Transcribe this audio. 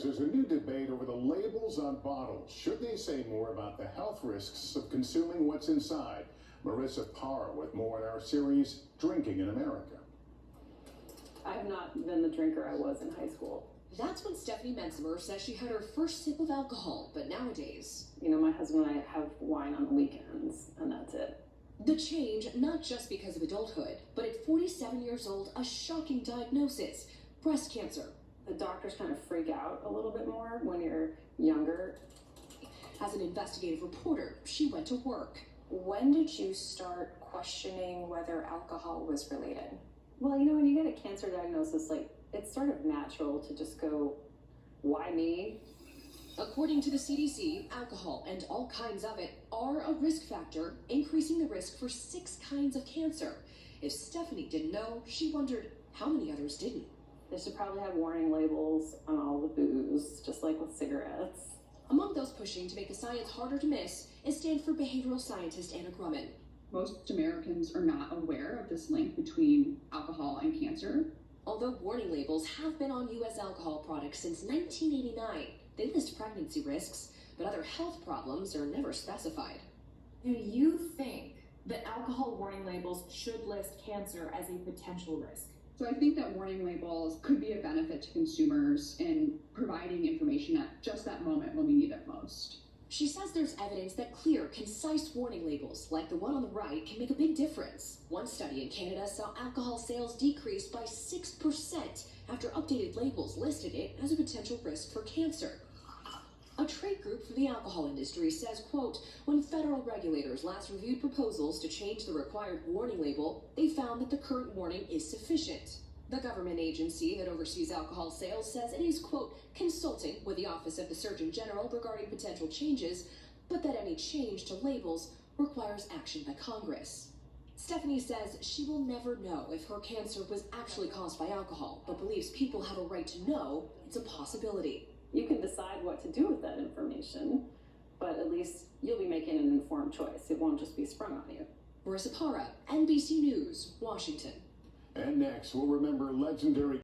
There's a new debate over the labels on bottles. Should they say more about the health risks of consuming what's inside? Marissa Parra with more in our series, Drinking in America. I have not been the drinker I was in high school. That's when Stephanie Mensimer says she had her first sip of alcohol, but nowadays... You know, my husband and I have wine on the weekends, and that's it. The change, not just because of adulthood, but at 47 years old, a shocking diagnosis, breast cancer. The doctors kind of freak out a little bit more when you're younger. As an investigative reporter, she went to work. When did you start questioning whether alcohol was related? Well, you know, when you get a cancer diagnosis, like, it's sort of natural to just go, why me? According to the CDC, alcohol and all kinds of it are a risk factor, increasing the risk for 6 kinds of cancer. If Stephanie didn't know, she wondered how many others didn't. They should probably have warning labels on all the booze, just like with cigarettes. Among those pushing to make the science harder to miss is Stanford behavioral scientist Anna Grumman. Most Americans are not aware of this link between alcohol and cancer. Although warning labels have been on U.S. alcohol products since 1989, they list pregnancy risks, but other health problems are never specified. Do you think that alcohol warning labels should list cancer as a potential risk? So I think that warning labels could be a benefit to consumers in providing information at just that moment when we need it most. She says there's evidence that clear, concise warning labels, like the one on the right, can make a big difference. One study in Canada saw alcohol sales decrease by 6% after updated labels listed it as a potential risk for cancer. A trade group for the alcohol industry says, quote, when federal regulators last reviewed proposals to change the required warning label, they found that the current warning is sufficient. The government agency that oversees alcohol sales says it is, quote, consulting with the Office of the Surgeon General regarding potential changes, but that any change to labels requires action by Congress. Stephanie says she will never know if her cancer was actually caused by alcohol, but believes people have a right to know it's a possibility. You can decide what to do with that information, but at least you'll be making an informed choice. It won't just be sprung on you. Marissa Parra, NBC News, Washington. And next, we'll remember legendary